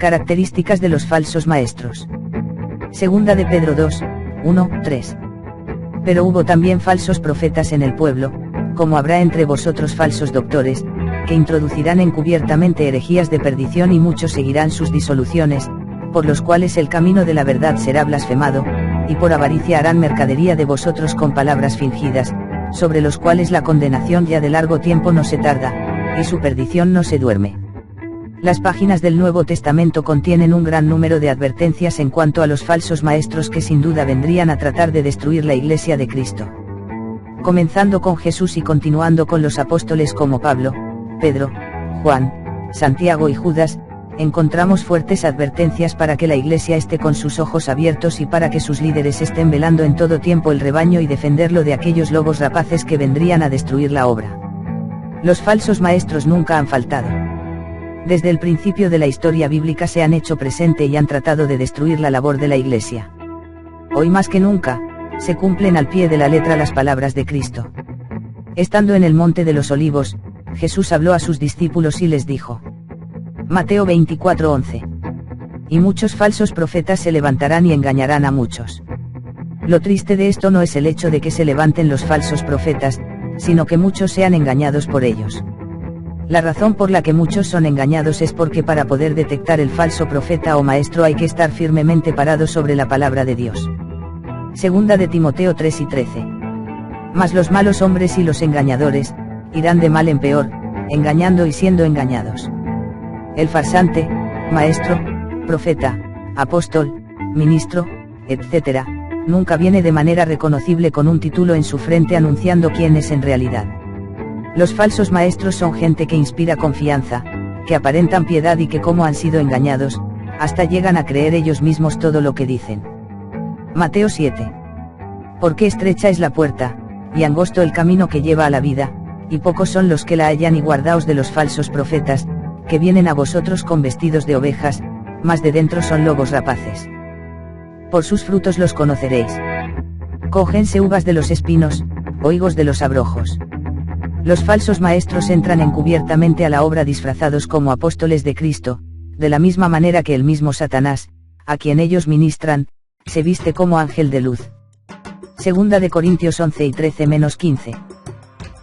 Características de los falsos maestros. Segunda de Pedro 2, 1, 3. Pero hubo también falsos profetas en el pueblo, como habrá entre vosotros falsos doctores, que introducirán encubiertamente herejías de perdición y muchos seguirán sus disoluciones, por los cuales el camino de la verdad será blasfemado, y por avaricia harán mercadería de vosotros con palabras fingidas, sobre los cuales la condenación ya de largo tiempo no se tarda, y su perdición no se duerme. Las páginas del Nuevo Testamento contienen un gran número de advertencias en cuanto a los falsos maestros que sin duda vendrían a tratar de destruir la Iglesia de Cristo. Comenzando con Jesús y continuando con los apóstoles como Pablo, Pedro, Juan, Santiago y Judas, encontramos fuertes advertencias para que la Iglesia esté con sus ojos abiertos y para que sus líderes estén velando en todo tiempo el rebaño y defenderlo de aquellos lobos rapaces que vendrían a destruir la obra. Los falsos maestros nunca han faltado. Desde el principio de la historia bíblica se han hecho presente y han tratado de destruir la labor de la Iglesia. Hoy más que nunca, se cumplen al pie de la letra las palabras de Cristo. Estando en el Monte de los Olivos, Jesús habló a sus discípulos y les dijo. Mateo 24:11. Y muchos falsos profetas se levantarán y engañarán a muchos. Lo triste de esto no es el hecho de que se levanten los falsos profetas, sino que muchos sean engañados por ellos. La razón por la que muchos son engañados es porque para poder detectar el falso profeta o maestro hay que estar firmemente parado sobre la palabra de Dios. Segunda de Timoteo 3 y 13. Mas los malos hombres y los engañadores, irán de mal en peor, engañando y siendo engañados. El farsante, maestro, profeta, apóstol, ministro, etc., nunca viene de manera reconocible con un título en su frente anunciando quién es en realidad. Los falsos maestros son gente que inspira confianza, que aparentan piedad y que como han sido engañados, hasta llegan a creer ellos mismos todo lo que dicen. Mateo 7. Porque estrecha es la puerta, y angosto el camino que lleva a la vida, y pocos son los que la hallan, y guardaos de los falsos profetas, que vienen a vosotros con vestidos de ovejas, mas de dentro son lobos rapaces. Por sus frutos los conoceréis. Cógense uvas de los espinos, o higos de los abrojos. Los falsos maestros entran encubiertamente a la obra disfrazados como apóstoles de Cristo, de la misma manera que el mismo Satanás, a quien ellos ministran, se viste como ángel de luz. Segunda de Corintios 11 y 13-15.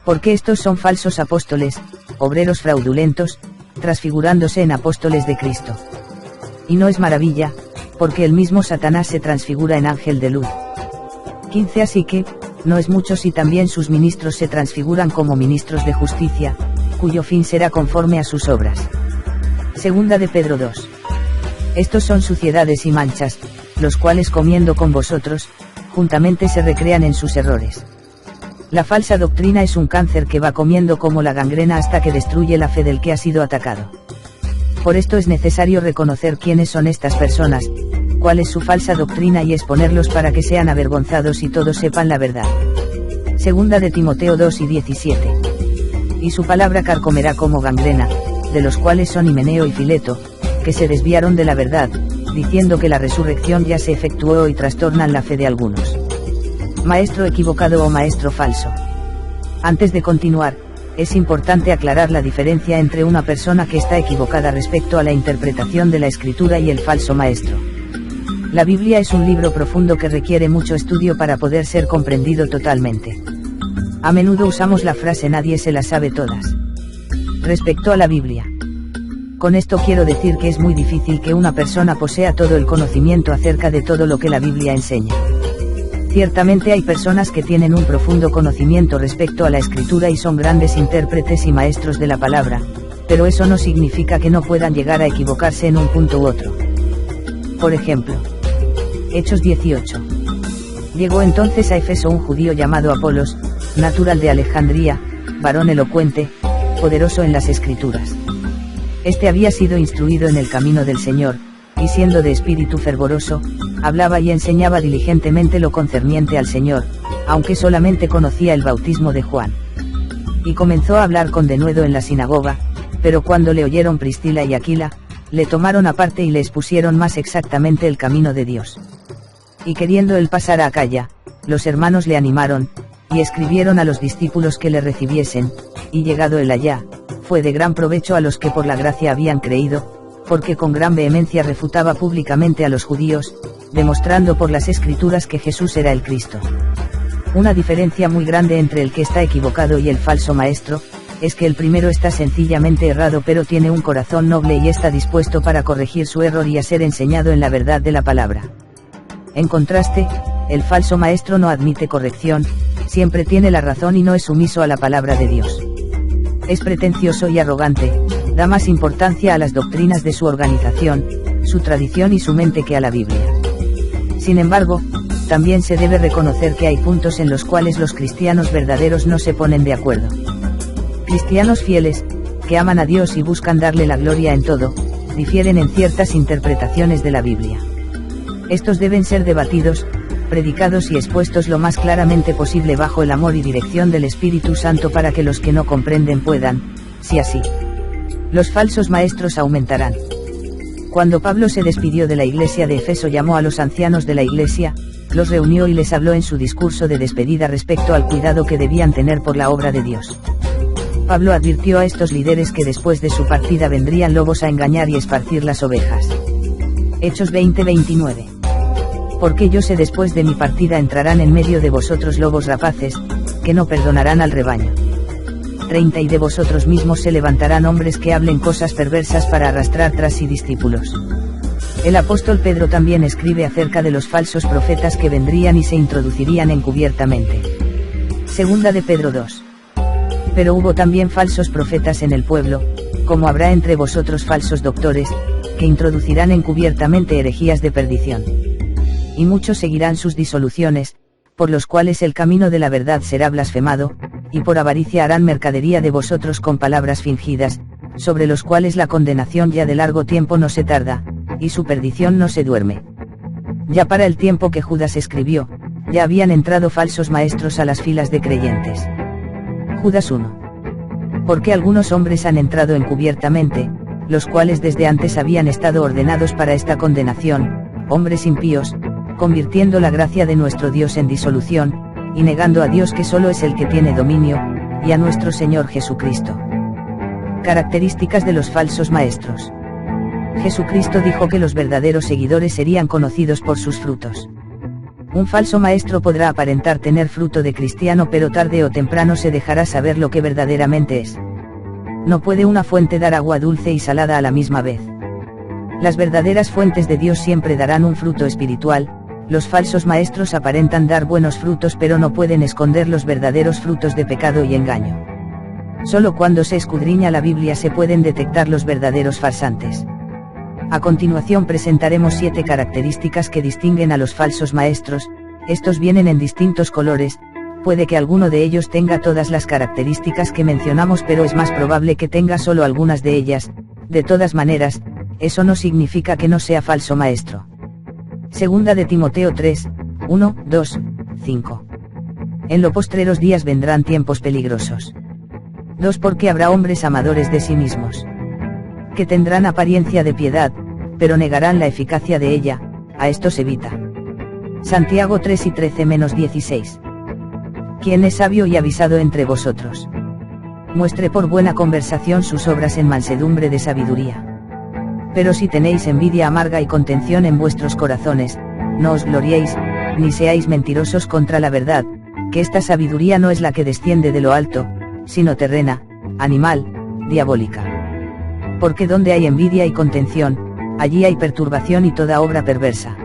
Porque estos son falsos apóstoles, obreros fraudulentos, transfigurándose en apóstoles de Cristo. Y no es maravilla, porque el mismo Satanás se transfigura en ángel de luz. 15. Así que, no es mucho si también sus ministros se transfiguran como ministros de justicia, cuyo fin será conforme a sus obras. Segunda de Pedro 2. Estos son suciedades y manchas, los cuales comiendo con vosotros, juntamente se recrean en sus errores. La falsa doctrina es un cáncer que va comiendo como la gangrena hasta que destruye la fe del que ha sido atacado. Por esto es necesario reconocer quiénes son estas personas, cuál es su falsa doctrina y exponerlos para que sean avergonzados y todos sepan la verdad. Segunda de Timoteo 2 y 17. Y su palabra carcomerá como gangrena, de los cuales son Himeneo y Fileto, que se desviaron de la verdad, diciendo que la resurrección ya se efectuó y trastornan la fe de algunos. Maestro equivocado o maestro falso. Antes de continuar, es importante aclarar la diferencia entre una persona que está equivocada respecto a la interpretación de la Escritura y el falso maestro. La Biblia es un libro profundo que requiere mucho estudio para poder ser comprendido totalmente. A menudo usamos la frase nadie se las sabe todas. Respecto a la Biblia. Con esto quiero decir que es muy difícil que una persona posea todo el conocimiento acerca de todo lo que la Biblia enseña. Ciertamente hay personas que tienen un profundo conocimiento respecto a la Escritura y son grandes intérpretes y maestros de la palabra, pero eso no significa que no puedan llegar a equivocarse en un punto u otro. Por ejemplo, Hechos 18. Llegó entonces a Éfeso un judío llamado Apolos, natural de Alejandría, varón elocuente, poderoso en las Escrituras. Este había sido instruido en el camino del Señor, y siendo de espíritu fervoroso, hablaba y enseñaba diligentemente lo concerniente al Señor, aunque solamente conocía el bautismo de Juan. Y comenzó a hablar con denuedo en la sinagoga, pero cuando le oyeron Priscila y Aquila, le tomaron aparte y le expusieron más exactamente el camino de Dios. Y queriendo él pasar a Acaya, los hermanos le animaron, y escribieron a los discípulos que le recibiesen, y llegado él allá, fue de gran provecho a los que por la gracia habían creído, porque con gran vehemencia refutaba públicamente a los judíos, demostrando por las Escrituras que Jesús era el Cristo. Una diferencia muy grande entre el que está equivocado y el falso maestro, es que el primero está sencillamente errado pero tiene un corazón noble y está dispuesto para corregir su error y a ser enseñado en la verdad de la palabra. En contraste, el falso maestro no admite corrección, siempre tiene la razón y no es sumiso a la palabra de Dios. Es pretencioso y arrogante, da más importancia a las doctrinas de su organización, su tradición y su mente que a la Biblia. Sin embargo, también se debe reconocer que hay puntos en los cuales los cristianos verdaderos no se ponen de acuerdo. Cristianos fieles, que aman a Dios y buscan darle la gloria en todo, difieren en ciertas interpretaciones de la Biblia. Estos deben ser debatidos, predicados y expuestos lo más claramente posible bajo el amor y dirección del Espíritu Santo para que los que no comprenden puedan, si así. Los falsos maestros aumentarán. Cuando Pablo se despidió de la iglesia de Efeso, llamó a los ancianos de la iglesia, los reunió y les habló en su discurso de despedida respecto al cuidado que debían tener por la obra de Dios. Pablo advirtió a estos líderes que después de su partida vendrían lobos a engañar y esparcir las ovejas. Hechos 20:29. Porque yo sé después de mi partida entrarán en medio de vosotros lobos rapaces, que no perdonarán al rebaño. 30 Y de vosotros mismos se levantarán hombres que hablen cosas perversas para arrastrar tras sí discípulos. El apóstol Pedro también escribe acerca de los falsos profetas que vendrían y se introducirían encubiertamente. Segunda de Pedro 2. Pero hubo también falsos profetas en el pueblo, como habrá entre vosotros falsos doctores, que introducirán encubiertamente herejías de perdición. Y muchos seguirán sus disoluciones, por los cuales el camino de la verdad será blasfemado, y por avaricia harán mercadería de vosotros con palabras fingidas, sobre los cuales la condenación ya de largo tiempo no se tarda, y su perdición no se duerme. Ya para el tiempo que Judas escribió, ya habían entrado falsos maestros a las filas de creyentes. Judas 1. Porque algunos hombres han entrado encubiertamente, los cuales desde antes habían estado ordenados para esta condenación, hombres impíos, convirtiendo la gracia de nuestro Dios en disolución, y negando a Dios que solo es el que tiene dominio, y a nuestro Señor Jesucristo. Características de los falsos maestros. Jesucristo dijo que los verdaderos seguidores serían conocidos por sus frutos. Un falso maestro podrá aparentar tener fruto de cristiano, pero tarde o temprano se dejará saber lo que verdaderamente es. No puede una fuente dar agua dulce y salada a la misma vez. Las verdaderas fuentes de Dios siempre darán un fruto espiritual. Los falsos maestros aparentan dar buenos frutos pero no pueden esconder los verdaderos frutos de pecado y engaño. Solo cuando se escudriña la Biblia se pueden detectar los verdaderos farsantes. A continuación presentaremos 7 características que distinguen a los falsos maestros. Estos vienen en distintos colores, puede que alguno de ellos tenga todas las características que mencionamos, pero es más probable que tenga solo algunas de ellas. De todas maneras, eso no significa que no sea falso maestro. Segunda de Timoteo 3, 1, 2, 5. En los postreros días vendrán tiempos peligrosos. 2. Porque habrá hombres amadores de sí mismos, que tendrán apariencia de piedad, pero negarán la eficacia de ella. A estos evita. Santiago 3 y 13-16. ¿Quién es sabio y avisado entre vosotros? Muestre por buena conversación sus obras en mansedumbre de sabiduría. Pero si tenéis envidia amarga y contención en vuestros corazones, no os gloriéis, ni seáis mentirosos contra la verdad, que esta sabiduría no es la que desciende de lo alto, sino terrena, animal, diabólica. Porque donde hay envidia y contención, allí hay perturbación y toda obra perversa.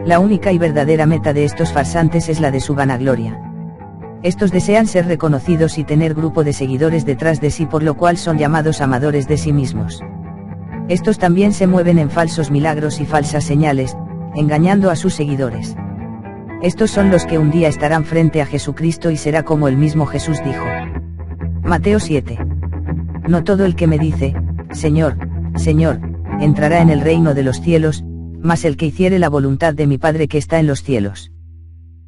La única y verdadera meta de estos farsantes es la de su vanagloria. Estos desean ser reconocidos y tener grupo de seguidores detrás de sí, por lo cual son llamados amadores de sí mismos. Estos también se mueven en falsos milagros y falsas señales, engañando a sus seguidores. Estos son los que un día estarán frente a Jesucristo y será como el mismo Jesús dijo. Mateo 7. No todo el que me dice, Señor, Señor, entrará en el reino de los cielos, mas el que hiciere la voluntad de mi Padre que está en los cielos.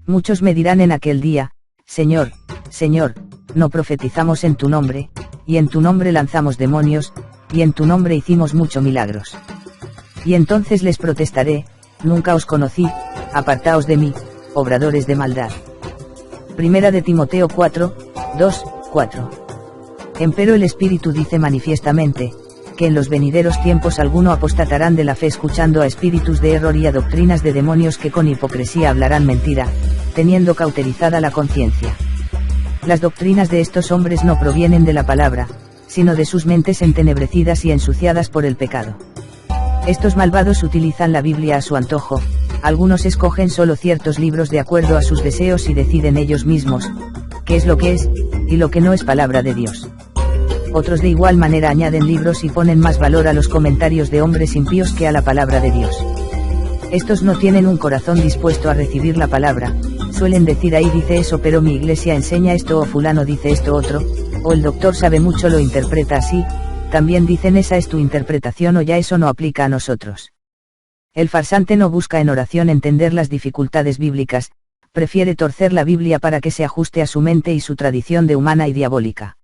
Muchos me dirán en aquel día, Señor, Señor, no profetizamos en tu nombre, y en tu nombre lanzamos demonios, y en tu nombre hicimos muchos milagros. Y entonces les protestaré, nunca os conocí, apartaos de mí, obradores de maldad. Primera de Timoteo 4, 2, 4. Empero el Espíritu dice manifiestamente, que en los venideros tiempos alguno apostatarán de la fe escuchando a espíritus de error y a doctrinas de demonios que con hipocresía hablarán mentira, teniendo cauterizada la conciencia. Las doctrinas de estos hombres no provienen de la palabra, sino de sus mentes entenebrecidas y ensuciadas por el pecado. Estos malvados utilizan la Biblia a su antojo, algunos escogen solo ciertos libros de acuerdo a sus deseos y deciden ellos mismos qué es lo que es, y lo que no es palabra de Dios. Otros de igual manera añaden libros y ponen más valor a los comentarios de hombres impíos que a la palabra de Dios. Estos no tienen un corazón dispuesto a recibir la palabra, suelen decir ahí dice eso pero mi iglesia enseña esto o fulano dice esto otro, o el doctor sabe mucho lo interpreta así, también dicen esa es tu interpretación o ya eso no aplica a nosotros. El farsante no busca en oración entender las dificultades bíblicas, prefiere torcer la Biblia para que se ajuste a su mente y su tradición de humana y diabólica.